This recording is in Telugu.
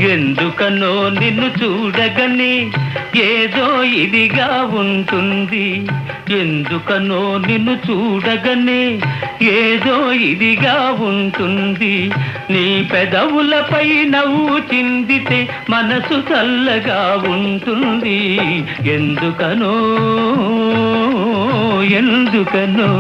ఎందుకనో నిన్ను చూడగనే ఏదో ఇదిగా ఉంటుంది. ఎందుకనో నిన్ను చూడగనే ఏదో ఇదిగా ఉంటుంది. నీ పెదవులపై నవ్వు చిందితే మనసు చల్లగా ఉంటుంది. ఎందుకనో ఎందుకనో